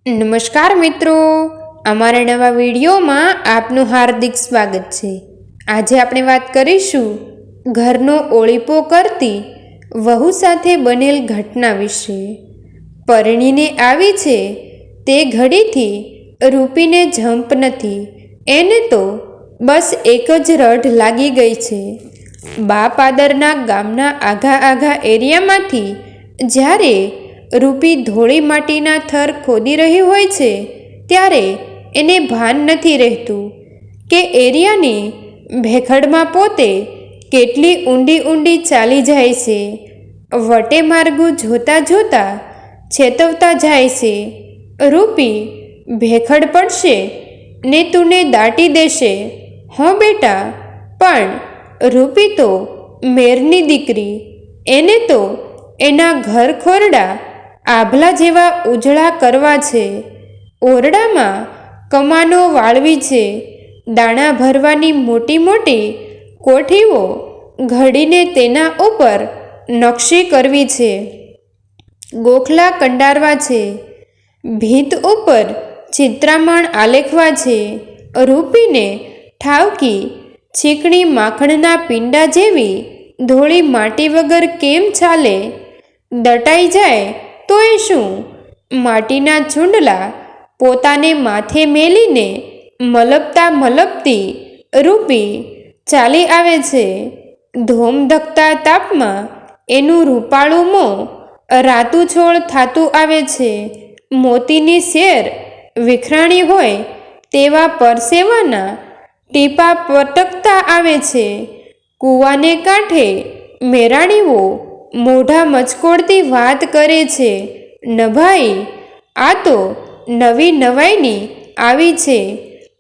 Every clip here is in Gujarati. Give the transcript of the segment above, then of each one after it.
નમસ્કાર મિત્રો, અમારા નવા વિડીયોમાં આપનું હાર્દિક સ્વાગત છે। આજે આપણે વાત કરીશું ઘરનો ઓળીપો કરતી વહુ સાથે બનેલ ઘટના વિશે। પરણીને આવી છે તે ઘડીથી રૂપીને જંપ નથી, એને તો બસ એક જ રઢ લાગી ગઈ છે। બાપાદરના ગામના આઘા એરિયામાંથી જ્યારે રૂપી ધોળી માટીના થર ખોદી રહી હોય છે ત્યારે એને ભાન નથી રહેતું કે એરિયાની ભેખડમાં પોતે કેટલી ઊંડી ચાલી જાય છે। વટે માર્ગું જોતા જોતા છેતવતા જાય છે, રૂપી ભેખડ પડશે ને તુને દાટી દેશે, હો બેટા। પણ રૂપી તો મેરની દીકરી, એને તો એના ઘર ખોરડા આભલા જેવા ઉજળા કરવા છે, ઓરડામાં કમાનો વાળવી છે, દાણા ભરવાની મોટી કોઠીઓ ઘડીને તેના ઉપર નકશી કરવી છે, ગોખલા કંડારવા છે, ભીંત ઉપર ચિત્રામણ આલેખવા છે। રૂપીને ઠાવકી ચીકણી માખણના પીંડા જેવી ધોળી માટી વગર કેમ ચાલે? દટાઈ જાય તોય શું? માટીના ચૂંડલા પોતાને માથે મેલીને મલપતી રૂપી ચાલી આવે છે। ધોમધકતા તાપમાં એનું રૂપાળું મોં રાતુછોડ થાતું આવે છે, મોતીની સેર વિખરાણી હોય તેવા પરસેવાના ટીપા પટકતા આવે છે। કૂવાને કાંઠે મેરાણીઓ મોઢા મચકોડતી વાત કરે છે, નભાઈ આ તો નવી નવાઈની આવી છે,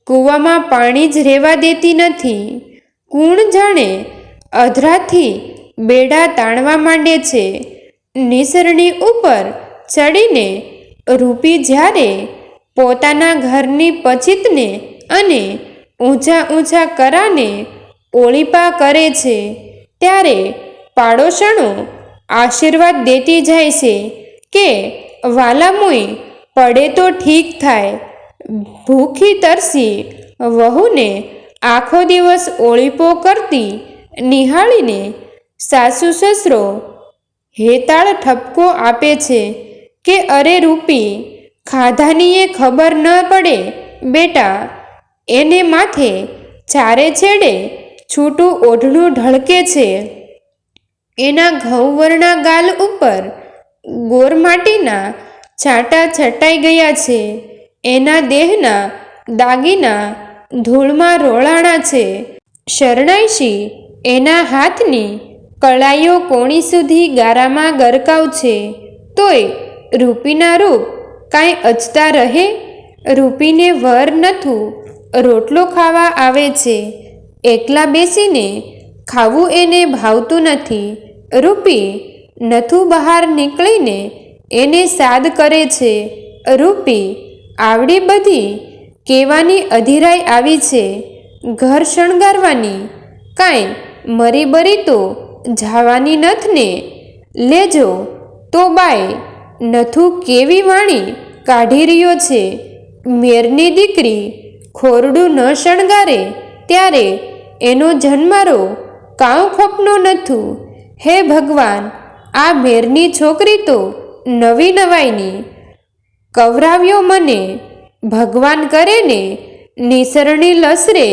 કૂવામાં પાણી જ રહેવા દેતી નથી, કુણ જાણે અધરાથી બેડા તાણવા માંડે છે। નિસરણી ઉપર ચડીને રૂપી જ્યારે પોતાના ઘરની પચીતને અને ઊંચા કરાને ઓળીપા કરે છે ત્યારે પાડોશણો આશીર્વાદ દેતી જાય છે કે વાલામુઈ પડે તો ઠીક થાય। ભૂખી તરસી વહુને આખો દિવસ ઓળીપો કરતી નિહાળીને સાસુ સસરો હેતાળ ઠપકો આપે છે કે અરે રૂપી, ખાધાનીએ ખબર ન પડે બેટા। એને માથે ચારે છેડે છૂટું ઓઢણું ઢળકે છે, એના ઘઉંવર્ણા ગાલ ઉપર ગોરમાટીના છાંટા છટાઈ ગયા છે, એના દેહના દાગીના ધૂળમાં રોળાણા છે, શરણાઈશી એના હાથની કળાઈઓ કોણી સુધી ગારામાં ગરકાવ છે, તોય રૂપીના રૂપ કાંઈ અચતા રહે? રૂપીને વર નથું રોટલો ખાવા આવે છે, એકલા બેસીને ખાવું એને ભાવતું નથી। રૂપી નથું બહાર નીકળીને એને સાદ કરે છે, રૂપી આવડી બધી કેવાની અધીરાઈ આવી છે, ઘર શણગારવાની કાંઈ મરી બરી તો જાવાની નથ ને? લેજો તો બાય નથું કેવી વાણી કાઢી રહ્યો છે, મેરની દીકરી ખોરડું ન શણગારે ત્યારે એનો જન્મારો કાઉ ખપનો નથું। હે ભગવાન, આ મેરની છોકરી તો નવી નવાઈની, કવરાવ્યો મને ભગવાન કરે ને નિસરણી લસરે।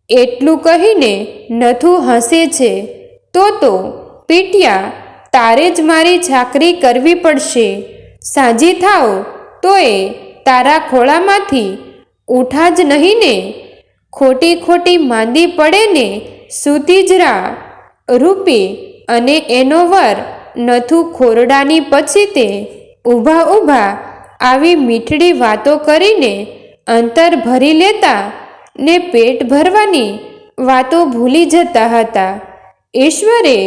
એટલું કહીને નથું હસે છે, તો પીટ્યા તારે જ મારી ચાકરી કરવી પડશે, સાજી થાવ તોય તારા ખોળામાંથી ઉઠા જ નહીં ને, ખોટી માંદી પડે ને સૂતી જ રા। રૂપી અને એનો વર નથું ખોરડાની પછીતે ઊભા આવી મીઠડી વાતો કરીને અંતર ભરી લેતા ને પેટ ભરવાની વાતો ભૂલી જતા હતા। ઈશ્વરે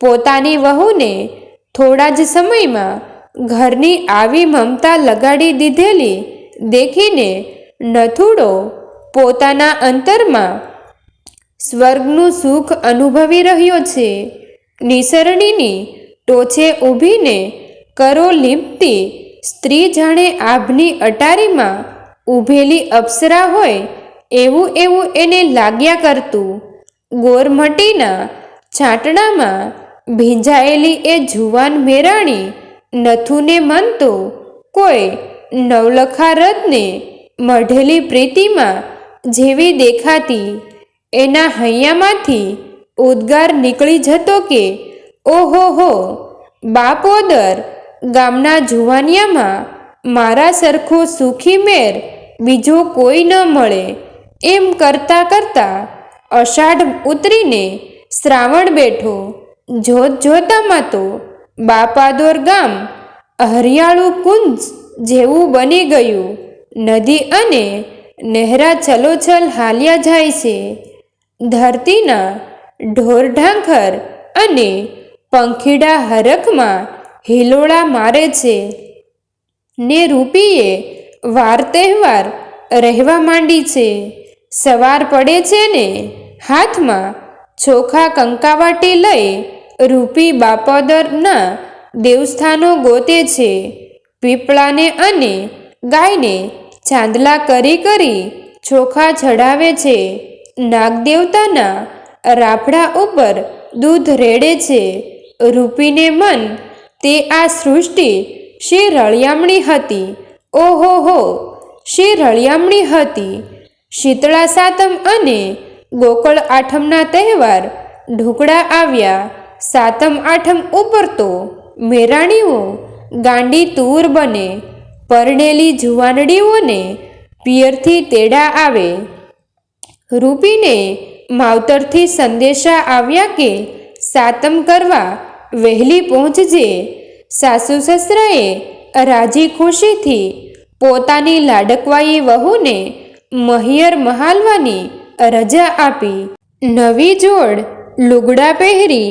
પોતાની વહુને થોડા જ સમયમાં ઘરની આવી મમતા લગાડી દીધેલી દેખીને નથુડો પોતાના અંતરમાં સ્વર્ગનું સુખ અનુભવી રહ્યો છે। નિસરણીની ટોચે ઊભીને કરો લીંપતી સ્ત્રી જાણે આભની અટારીમાં ઊભેલી અપ્સરા હોય એવું એને લાગ્યા કરતું. ગોરમટીના છાંટણામાં ભીંજાયેલી એ જુવાન મેરાણી નથુને મનતો કોઈ નવલખા રથને મઢેલી પ્રીતિમાં જેવી દેખાતી. એના હૈયામાંથી ઉદ્ગાર નીકળી જતો કે ઓહો હો, બાપોદર ગામના જુવાનિયામાં મારા સરખો સુખી મેર બીજો કોઈ ન મળે. એમ કરતાં કરતાં અષાઢ ઉતરીને શ્રાવણ બેઠો. જોત જોતામાં તો બાપાદોર ગામ હરિયાળું કુંજ જેવું બની ગયું. નદી અને નહેરા છલોછલ હાલ્યા જાય છે. ધરતીના ઢોરઢાંખર અને પંખીડા હરખમાં હિલોળા મારે છે. ને રૂપીએ વાર તહેવાર રહેવા માંડી છે. સવાર પડે છે ને હાથમાં ચોખા કંકાવાટી લઈ રૂપી બાપોદરના દેવસ્થાનો ગોતે છે. પીપળાને અને ગાયને ચાંદલા કરી કરી ચોખા ચડાવે છે. નાગદેવતાના રાફડા ઉપર દૂધ રેડે છે. રૂપીને મન તે આ સૃષ્ટિ શી રળિયામણી હતી. ઓહો હો, શી રળિયામણી હતી. શીતળા સાતમ અને ગોકળ આઠમના તહેવાર ઢુકડા આવ્યા. સાતમ આઠમ ઉપર તો મેરાણીઓ ગાંડી તુર બને. પરણેલી જુવાનડીઓને પિયરથી તેડા આવે. રૂપીને માવતરથી સંદેશા આવ્યા કે સાતમ કરવા વહેલી પહોંચજે. સાસુ સસરાએ રાજી ખુશીથી પોતાની લાડકવાઈ વહુને મહિયર મહાલવાની રજા આપી. નવી જોડ લુગડા પહેરી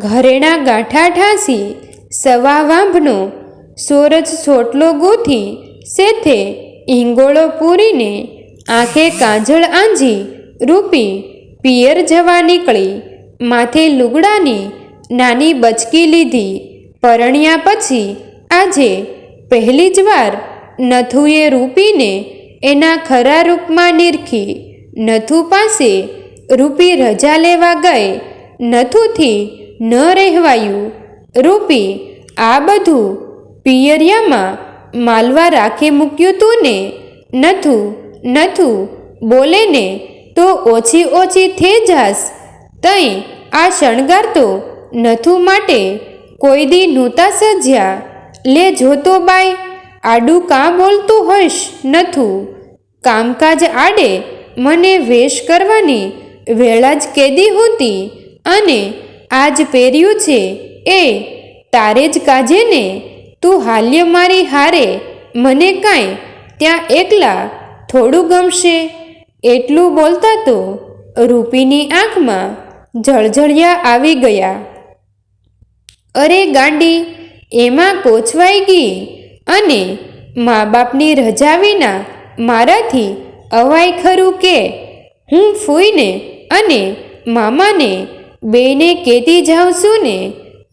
ઘરેણા ગાંઠા ઠાંસી સવા વાંભનો સોરજ સોટલો ગૂંથી સેથે ઈંગોળો પૂરીને આંખે કાજળ આંજી રૂપી પિયર જવા નીકળી. માથે લુગડાની નાની બચકી લીધી. પરણ્યા પછી આજે પહેલી જ વાર નથુએ રૂપીને એના ખરા રૂપમાં નીરખી. નથુ પાસે રૂપી રજા લેવા ગઈ. નથુથી ન રહેવાયું. રૂપી આ બધું પિયરિયામાં માલવા રાખી મૂક્યું તું ને. નથુ બોલે ને તો ઓછી થઈ જાસ. તઈ આ શણગાર તો નથુ માટે કોઈ દી નહોતા સજ્યા. લે જોતો બાઈ, આડું કાં બોલતું હોઈશ નથુ. કામકાજ આડે મને વેશ કરવાની વેળા જ કેદી હોતી. અને આજ પહેર્યું છે એ તારે જ કાજે ને. તું હાલ્ય મારી હારે, મને કાંઈ ત્યાં એકલા થોડું ગમશે. એટલું બોલતા તો રૂપીની આંખમાં જળજળિયા આવી ગયા. અરે ગાંડી, એમાં કોચવાઈ ગઈ. અને મા બાપની રજા વિના મારાથી અવાય ખરું કે? હું ફૂઈને અને મામાને બેને કહેતી જાઉં છું ને.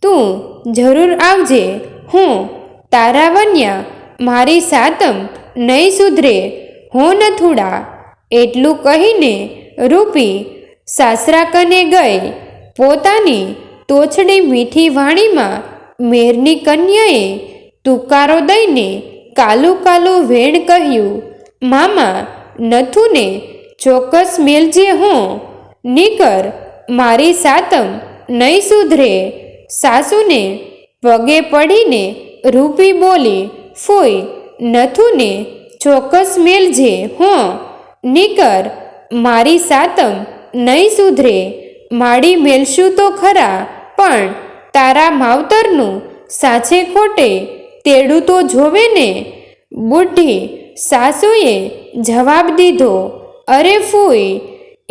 તું જરૂર આવજે. હું તારા વન્યા મારી સાતમ નહીં સુધરે હો નથુડા. એટલું કહીને રૂપી સાસરા કને ગઈ. પોતાની તોછડી મીઠી વાણીમાં મેરની કન્યાએ તુકારો દઈને કાલું વેણ કહ્યું, મામા નથુને ચોક્કસ મેલજે હો. નીકર મારી સાતમ નહીં સુધરે. સાસુને પગે પડીને રૂપી બોલી, ફોઈ નથુને ચોક્કસ મેલજે હો. નીકર મારી સાતમ નહીં સુધરે. માડી મેલશું તો ખરા, પણ તારા માવતરનું સાચે ખોટે તેડું તો જોવે ને. બુઢી સાસુએ જવાબ દીધો, અરે ફૂઈ,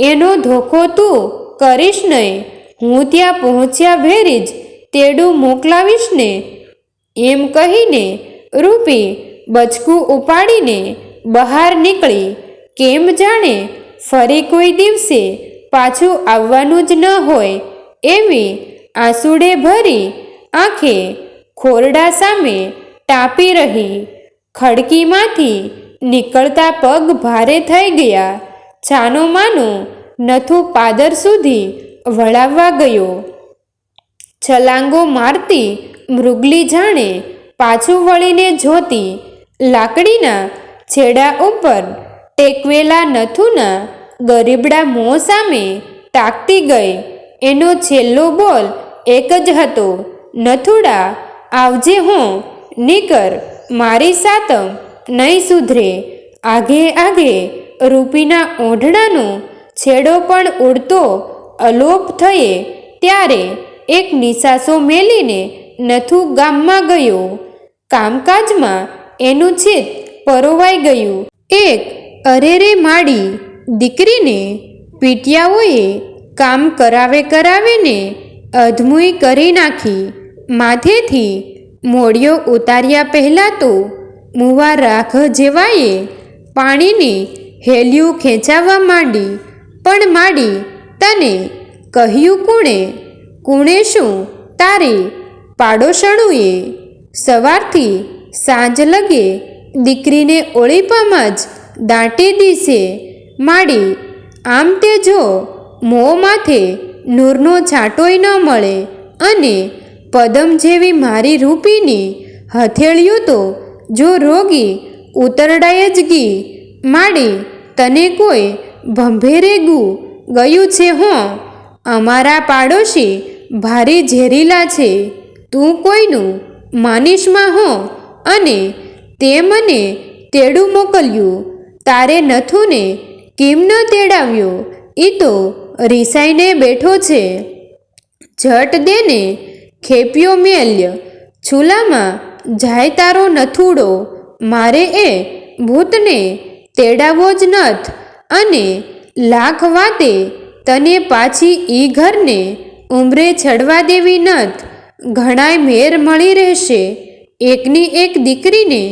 એનો ધોખો તું કરીશ નહીં. હું ત્યાં પહોંચ્યા ભેરી જ તેડું મોકલાવીશ ને. એમ કહીને રૂપી બચકું ઉપાડીને બહાર નીકળી. કેમ જાણે ફરી કોઈ દિવસે પાછું આવવાનું જ ન હોય એવી આંસુડે ભરી આંખે ખોરડા સામે ટાંપી રહી. ખડકીમાંથી નીકળતા પગ ભારે થઈ ગયા. છાનો માનો નથુ પાદર સુધી વળાવવા ગયો. છલાંગો મારતી મૃગલી જાણે પાછું વળીને જોતી લાકડીના છેડા ઉપર ટેકવેલા નથુના ગરીબડા મોં સામે તાકતી ગઈ. એનો છેલ્લો બોલ એક જ હતો, નથુડા આવજે હો, નીકર, મારી સાતમ નહીં સુધરે. આઘે આઘે રૂપીના ઓઢણાનો છેડો પણ ઉડતો અલોપ થયે ત્યારે એક નિસાસો મેલીને નથુ ગામમાં ગયો. કામકાજમાં એનું ચિત્ત પરોવાઈ ગયું. એક અરેરે માડી દીકરીને પીટિયાઓએ કામ કરાવીને અધમુઈ કરી નાખી. માથેથી મોડિયો ઉતાર્યા પહેલાં તો મુવા રાખ જેવાએ પાણીની હેલિયું ખેંચાવા માંડી. પણ માડી, તને કહ્યું કોણે? કોણે શું? તારી પાડોશણુએ. સવારથી સાંજ લગે દીકરીને ઓળીપામાં જ દાટી દીશે. માડી, આમ તે જો મોં માથે નૂરનો છાંટોય ન મળે અને પદમ જેવી મારી રૂપીની હથેળીઓ તો જો રોગી ઉતરડાય જ ગી. માડી, તને કોઈ ભંભેરે ગયું છે હો? અમારા પાડોશી ભારી ઝેરીલા છે. તું કોઈનું માનીશમાં હો અને તે મને તેડું મોકલ્યું. તારે નથુને કેમ ન તેડાવ્યો? એ તો રીસાઈને બેઠો છે. ઝટ દેને ખેપ્યો મેલ્ય. ચૂલામાં જાય તારો નથુડો. મારે એ ભૂતને તેડાવો જ નથ. અને લાખ વાતે તને પાછી ઈ ઘરને ઉંમરે ચડવા દેવી નથ. ઘણાય મેર મળી રહેશે. એકની એક દીકરીને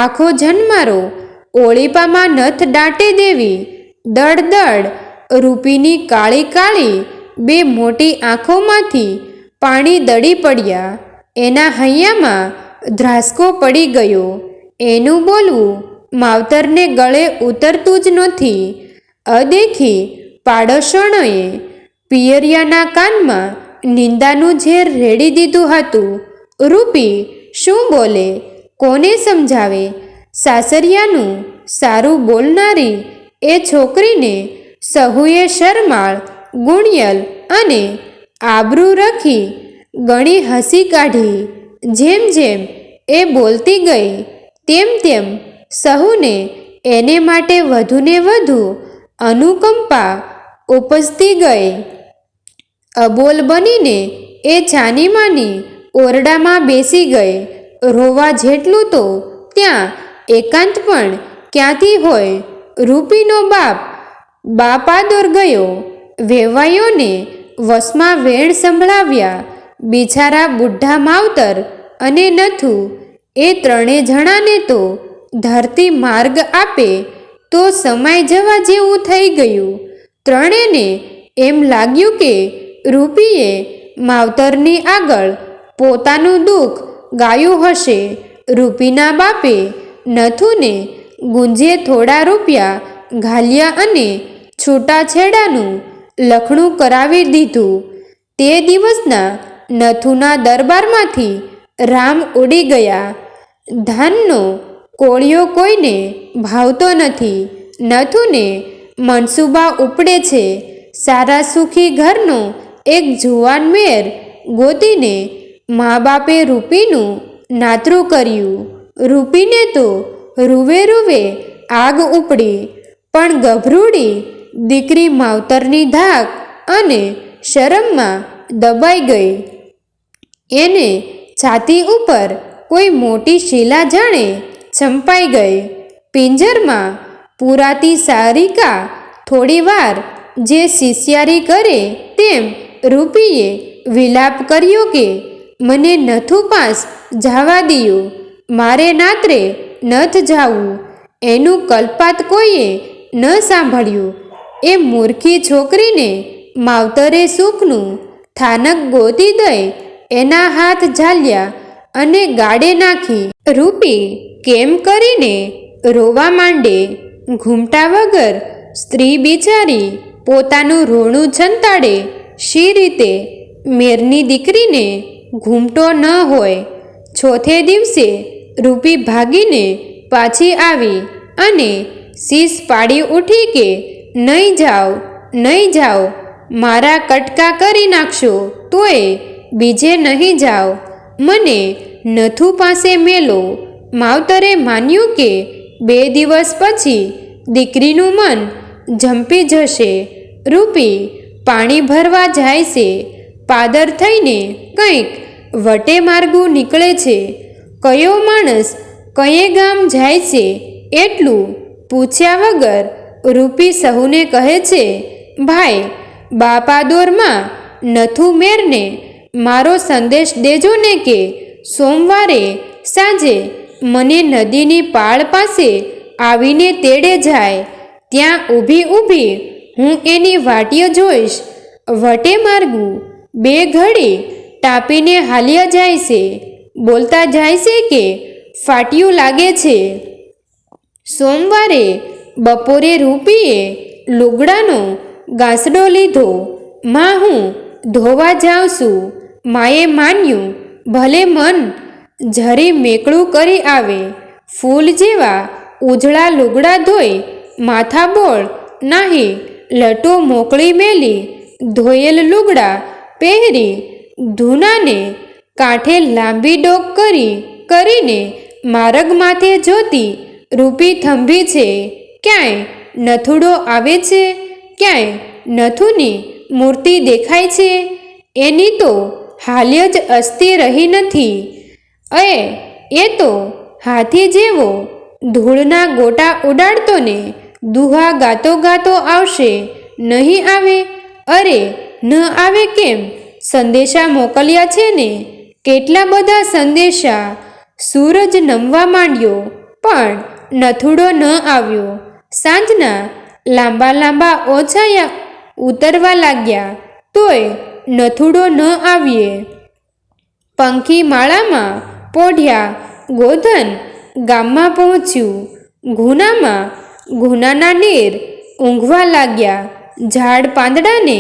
આખો જન્મારો ઓળીપામાં નથ દાટી દેવી. દડ દડ રૂપીની કાળી કાળી બે મોટી આંખોમાંથી પાણી દડી પડ્યા. એના હૈયામાં ધ્રાસકો પડી ગયો. એનું બોલવું માવતરને ગળે ઉતરતું જ નથી. અદેખી પાડોશણોએ પિયરિયાના કાનમાં નિંદાનું ઝેર રેડી દીધું હતું. રૂપી શું બોલે? કોને સમજાવે? સાસરિયાનું સારું બોલનારી એ છોકરીને સહુએ શરમાળ, ગુણિયલ અને આબરૂ રખી ગણી હસી કાઢી. જેમ જેમ એ બોલતી ગઈ તેમ તેમ સહુને એને માટે વધુને વધુ અનુકંપા ઉપજતી ગઈ. અબોલ બનીને એ છાનીમાની ઓરડામાં બેસી ગઈ. રોવા જેટલું તો ત્યાં એકાંત પણ ક્યાંથી હોય? રૂપીનો બાપાદોર ગયો. વેવાઈઓને વસમાં વેણ સંભળાવ્યા. બિચારા બુઢા માવતર અને નથુ એ ત્રણે જણાને તો ધરતી માર્ગ આપે તો સમાઈ જવા જેવું થઈ ગયું. ત્રણેને એમ લાગ્યું કે રૂપીએ માવતરની આગળ પોતાનું દુઃખ ગાયું હશે. રૂપીના બાપે નથુને ગુંજે થોડા રૂપિયા ઘાલ્યા અને છૂટાછેડાનું લખણું કરાવી દીધું. તે દિવસના નથુના દરબારમાંથી રામ ઉડી ગયા. ધાનનો કોળિયો કોઈને ભાવતો નથી. નથુને મનસુબા ઉપડે છે. સારા સુખી ઘરનો એક જુવાન મેર ગોતીને મા બાપે રૂપીનું નાતરું કર્યું. રૂપીને તો રૂવે રૂવે આગ ઉપડી. પણ ગભરૂડી દીકરી માવતરની ધાક અને શરમમાં દબાઈ ગઈ. એને છાતી ઉપર કોઈ મોટી શીલા જાણે ચંપાઈ ગઈ. પિંજરમાં પૂરાતી સારિકા થોડીવાર જે શિષ્યારી કરે તેમ રૂપીએ વિલાપ કર્યો કે મને નથુ પાસ જવા દિયો. મારે નાત્રે નથ જાવું. એનું કલ્પાત કોઈએ ન સાંભળ્યું. એ મૂર્ખી છોકરીને માવતરે સુખનું થાનક ગોતી દઈ એના હાથ ઝાલ્યા અને ગાડે નાખી. રૂપી કેમ કરીને રોવા માંડે. ઘૂમટા વગર સ્ત્રી બિચારી પોતાનું રોણું છંતાડે શી રીતે? મેરની દીકરીને ઘૂમટો ન હોય. ચોથે દિવસે રૂપી ભાગીને પાછી આવી અને શીશ પાડી ઉઠી કે નહીં જાઓ, નહીં જાઓ, મારા કટકા કરી નાખશો તોય બીજે નહીં જાઓ. મને નથુ પાસે મેલો. માવતરે માન્યું કે 2 દિવસ પછી દીકરીનું મન ઝંપી જશે. રૂપી પાણી ભરવા જાય છે. પાદર થઈને કંઈક વટે માર્ગું નીકળે છે. કયો માણસ કયે ગામ જાય છે એટલું પૂછ્યા વગર રૂપી સહુને કહે છે, ભાઈ બાપાદોરમાં નથુ મેરને મારો સંદેશ દેજો ને કે સોમવારે સાંજે મને નદીની પાળ પાસે આવીને તેડે જાય. ત્યાં ઊભી ઊભી હું એની વાટીએ જોઈશ. વટે માર્ગું 2 ઘડી ટાપીને હાલ્યા જાય છે. બોલતા જાય છે કે ફાટ્યું લાગે છે. સોમવારે બપોરે રૂપીએ લુગડાનો ગાંસડો લીધો. માં હું ધોવા જાઉં છું. માએ માન્યું ભલે મન જરી મેકળું કરી આવે. ફૂલ જેવા ઉજળા લુગડા ધોઈ માથાબોળ નાહી લટો મોકળી મેલી ધોયેલ લુગડા પહેરી ધૂનાને કાંઠે લાંબી ડોક કરીને માર્ગ માથે જોતી રૂપી થંભી છે. ક્યાંય નથુડો આવે છે, ક્યાંય નથુની મૂર્તિ દેખાય છે. એની તો હાલ્ય જ અસ્તી રહી નથી. એ તો હાથી જેવો ધૂળના ગોટા ઉડાડતો ને દુહા ગાતો ગાતો આવશે. નહીં આવે? અરે ન આવે કેમ? સંદેશા મોકલ્યા છે ને, કેટલા બધા સંદેશા. સૂરજ નમવા માંડ્યો પણ નથુડો ન આવ્યો. સાંજના લાંબા લાંબા ઓછાયા ઉતરવા લાગ્યા તોય નથુડો ન આવ્યે. પંખી માળામાં પોઢ્યા. ગોધન ગામમાં પહોંચ્યું. ઘૂનાના નેર ઊંઘવા લાગ્યા. ઝાડ પાંદડાને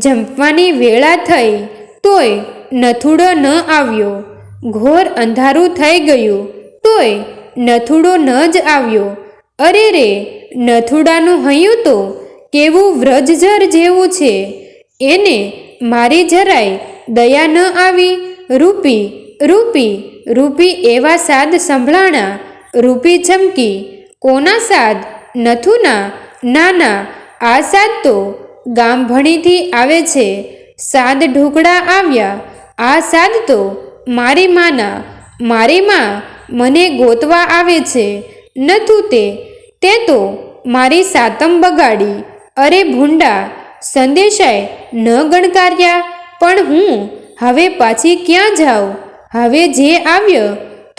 ઝંપવાની વેળા થઈ તોય નથુડો ન આવ્યો. ઘોર અંધારું થઈ ગયું તોય નથુડો ન જ આવ્યો. અરે રે, નથુડાનું હૈયું તો કેવું વ્રજજર જેવું છે. એને મારી જરાય દયા ન આવી. રૂપી રૂપી રૂપી એવા સાદ સંભળાણા. રૂપી ચમકી. કોના સાદ? નથુના? નાના, આ સાદ તો ગામ ભણીથી આવે છે. સાદ ઢોકળા આવ્યા. આ સાદ તો મારી માના. મારી માં મને ગોતવા આવે છે. નથુ તે તો મારી સાતમ બગાડી. અરે ભૂંડા, સંદેશાય ન ગણકાર્યા. પણ હું હવે પાછી ક્યાં જાઉં? હવે જે આવ્યો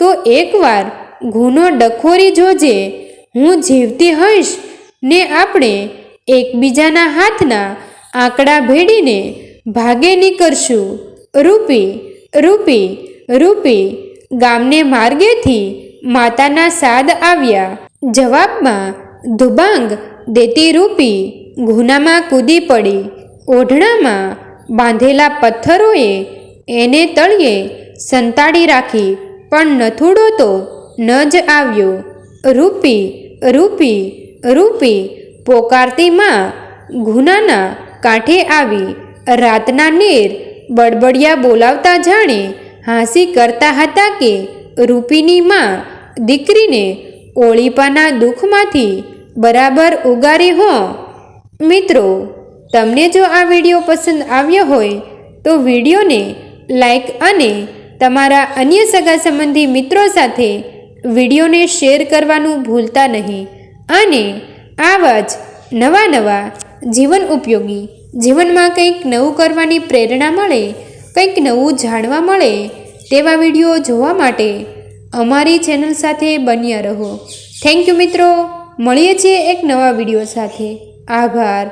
તો એકવાર ઘૂનો ડખોરી જોજે. હું જીવતી હઈશ ને આપણે એકબીજાના હાથના આંકડા ભેડીને ભાગે નીકળશું. રૂપી રૂપી રૂપી. ગામને માર્ગેથી માતાના સાદ આવ્યા. જવાબમાં ધુબાંગ દેતી રૂપી ઘૂનામાં કૂદી પડી. ઓઢણામાં બાંધેલા પથ્થરોએ એને તળિયે સંતાડી રાખી. પણ નથુડો તો ન જ આવ્યો. રૂપી રૂપી રૂપી પોકારતી માં ઘૂનાના કાંઠે આવી. રાતના નેર બડબડિયા બોલાવતા જાણે હાંસી કરતા હતા કે રૂપીની માં દીકરીને ઓળીપાના દુઃખમાંથી બરાબર ઉગારી હો. મિત્રો, તમને જો આ વિડીયો પસંદ આવ્યો હોય તો વિડીયોને લાઈક અને તમારા અન્ય સગા સંબંધી મિત્રો સાથે વિડીયોને શેર કરવાનું ભૂલતા નહીં. અને આવા જ નવા જીવન ઉપયોગી, જીવનમાં કંઈક નવું કરવાની પ્રેરણા મળે, કંઈક નવું જાણવા મળે તેવા વિડીયો જોવા માટે અમારી ચેનલ સાથે બન્યા રહો. થેન્ક યુ મિત્રો. મળીએ છીએ એક નવા વિડીયો સાથે. આભાર.